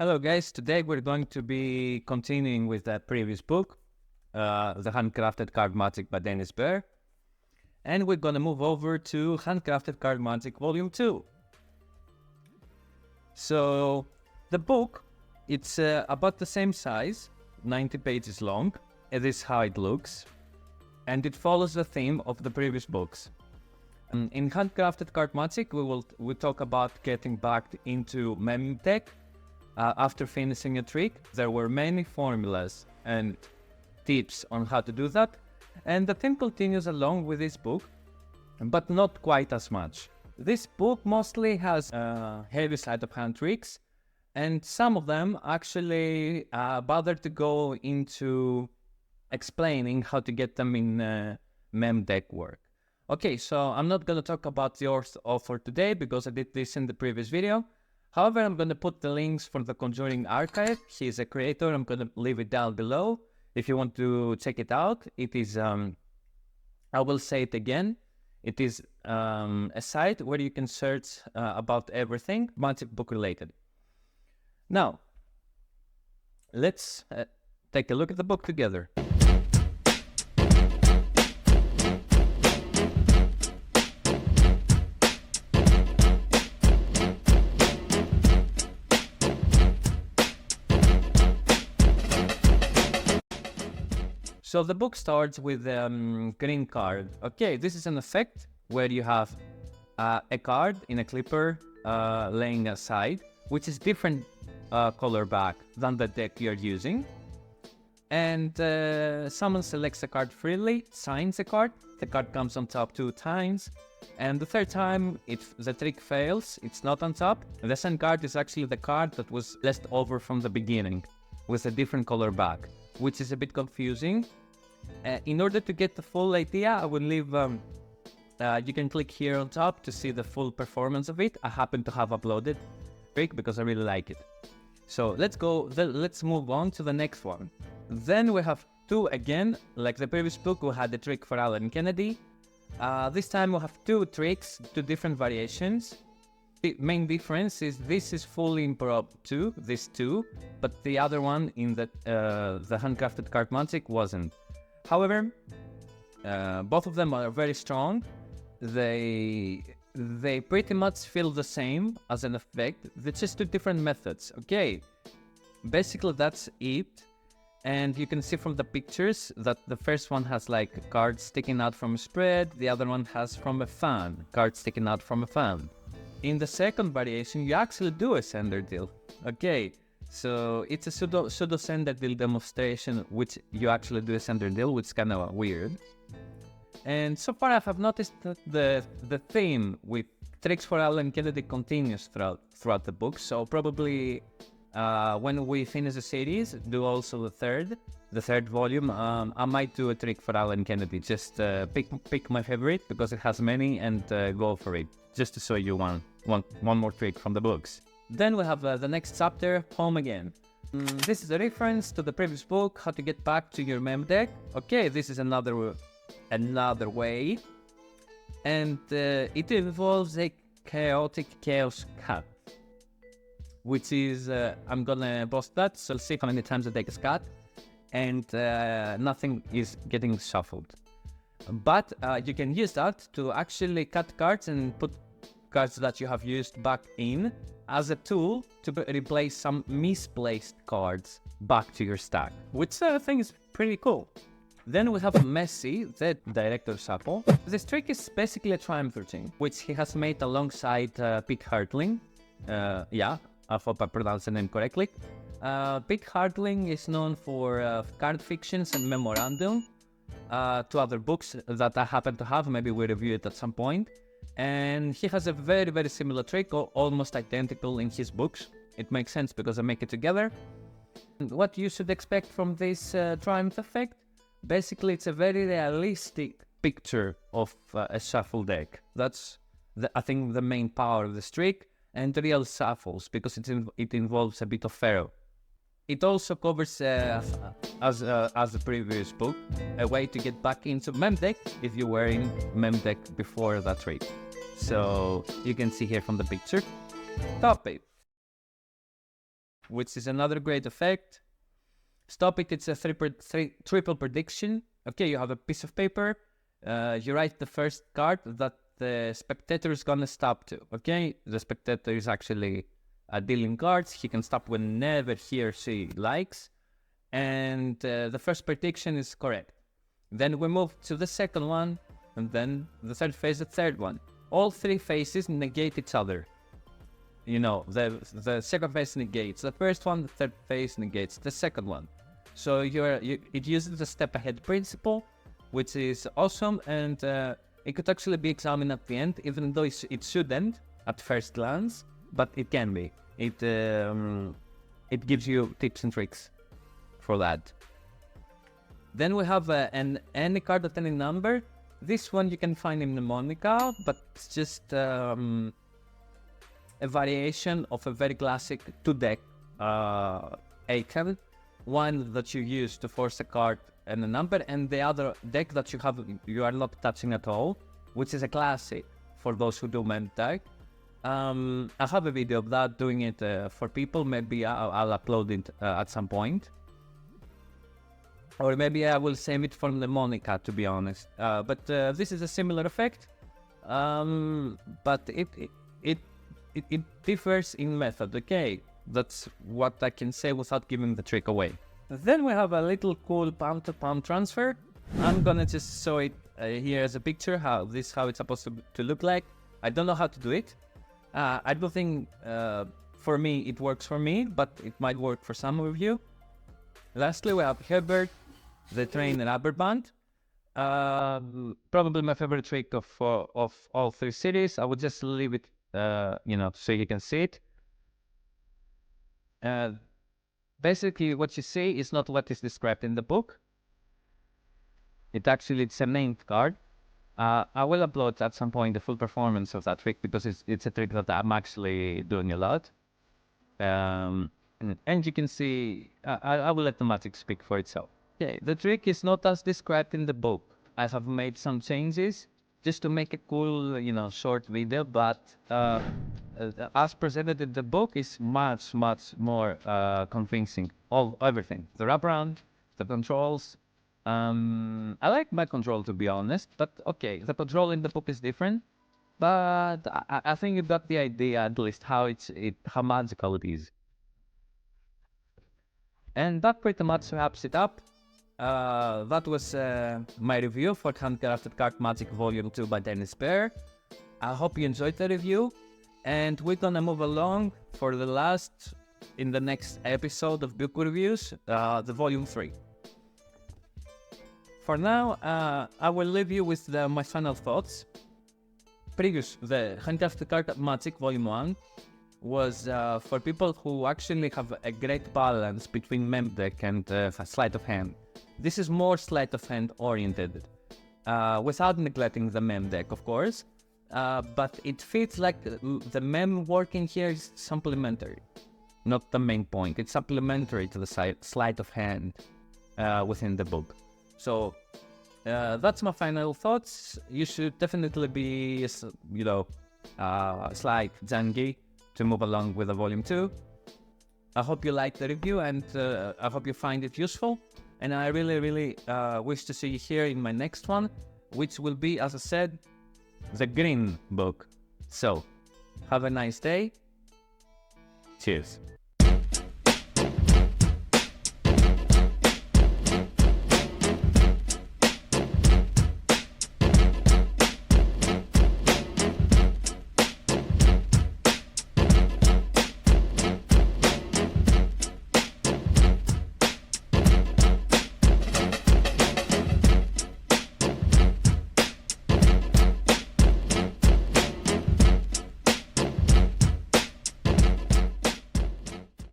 Hello guys, today we're going to be continuing with the previous book, The Handcrafted Card Magic by Denis Behr. And we're going to move over to Handcrafted Card Magic Volume 2. So, the book, it's about the same size, 90 pages long. It is how it looks. And it follows the theme of the previous books. In Handcrafted Card Magic, we talk about getting back into mem deck. After finishing a trick, there were many formulas and tips on how to do that, and the theme continues along with this book, but not quite as much. This book mostly has a heavy side of hand tricks, and some of them actually bother to go into explaining how to get them in mem deck work. Okay, so I'm not going to talk about the author today because I did this in the previous video. However, I'm going to put the links for the Conjuring Archive. He's a creator. I'm going to leave it down below. If you want to check it out, it is, I will say it again. It is a site where you can search about everything magic book related. Now, let's take a look at the book together. So the book starts with green card. Okay, this is an effect where you have a card in a clipper laying aside, which is different color back than the deck you're using. And someone selects a card freely, signs a card, the card comes on top 2 times, and the third time the trick fails, it's not on top. The signed card is actually the card that was left over from the beginning with a different color back, which is a bit confusing. In order to get the full idea, I will leave, you can click here on top to see the full performance of it. I happen to have uploaded it because I really like it. So let's move on to the next one. Then we have 2 again, like the previous book, we had the trick for Alan Kennedy. This time we have 2 tricks, 2 different variations. The main difference is this is fully improv too, this 2, but the other one in the Handcrafted Card Magic wasn't. However, both of them are very strong. They pretty much feel the same as an effect. They're just 2 different methods. Okay, basically that's it. And you can see from the pictures that the first one has like cards sticking out from a spread. The other one has from a fan, cards sticking out from a fan. In the second variation, you actually do a sender deal. Okay. So it's a pseudo sender deal demonstration, which you actually do a sender deal, which is kind of weird. And so far I have noticed that the theme with tricks for Alan Kennedy continues throughout the book. So probably when we finish the series, do also the third volume. I might do a trick for Alan Kennedy. Just pick my favorite because it has many and go for it. Just to show you one more trick from the books. Then we have the next chapter, Home Again. This is a reference to the previous book, how to get back to your mem deck. Okay, this is another way. And it involves a chaotic chaos cut. Which is, I'm gonna post that, so see how many times I take a cut. And nothing is getting shuffled. But you can use that to actually cut cards and put cards that you have used back in as a tool to replace some misplaced cards back to your stack, which I think is pretty cool. Then we have Messi, the director shuffle. This trick is basically a triumph routine, which he has made alongside Pete Hartling. Yeah, I hope I pronounced the name correctly. Pete Hartling is known for card fictions and memorandum, 2 other books that I happen to have, maybe we review it at some point. And he has a very, very similar trick, almost identical in his books. It makes sense because I make it together. And what you should expect from this triumph effect? Basically, it's a very realistic picture of a shuffle deck. That's, I think, the main power of this trick, and real shuffles, because it involves a bit of pharaoh. It also covers, as the previous book, a way to get back into mem deck if you were in mem deck before that trick. So you can see here from the picture. Topic. which is another great effect. Stop it, it's a triple prediction. Okay, you have a piece of paper. You write the first card that the spectator is gonna stop to. Okay, the spectator is actually dealing cards. He can stop whenever he or she likes. And the first prediction is correct. Then we move to the second one, and then the third phase, the third one. All three phases negate each other. You know, the second phase negates the first one, the third phase negates the second one. So it uses the step ahead principle, which is awesome, and it could actually be examined at the end, even though it shouldn't at first glance, but it can be. It gives you tips and tricks for that. Then we have any card at any number. This one you can find in Mnemonica, but it's just a variation of a very classic 2-deck icon. One that you use to force a card and a number, and the other deck that you are not touching at all, which is a classic for those who do mem deck. I have a video of that, doing it for people. Maybe I'll upload it at some point. Or maybe I will save it for Mnemonica, to be honest. But this is a similar effect, but it differs in method. Okay, that's what I can say without giving the trick away. Then we have a little cool palm-to-palm transfer. I'm gonna just show it here as a picture, how it's supposed to look like. I don't know how to do it. I don't think for me it works for me, but it might work for some of you. Lastly, we have Herbert, the train rubber band. Probably my favorite trick of all three series. I would just leave it, so you can see it. Basically, what you see is not what is described in the book. It's a named card. I will upload at some point the full performance of that trick, because it's a trick that I'm actually doing a lot. And you can see, I will let the magic speak for itself. Okay, the trick is not as described in the book. I have made some changes just to make a cool, short video, but as presented in the book is much more convincing. Everything, the wraparound, the controls. I like my control, to be honest, but okay, the control in the book is different. But I think you got the idea, at least how magical it is. And that pretty much wraps it up. That was my review for Handcrafted Card Magic Volume 2 by Denis Behr. I hope you enjoyed the review, and we're gonna move along for the last, in the next episode of book reviews, the Volume 3. For now, I will leave you with my final thoughts. The Handcrafted Card Magic Volume 1 was for people who actually have a great balance between mem deck and sleight of hand. This is more sleight of hand oriented, without neglecting the mem deck, of course, but it feels like the mem working here is supplementary, not the main point. It's supplementary to the sleight of hand within the book. So that's my final thoughts. You should definitely be, slight janky to move along with the Volume 2. I hope you liked the review, and I hope you find it useful. And I really wish to see you here in my next one, which will be, as I said, the green book. So, have a nice day. Cheers.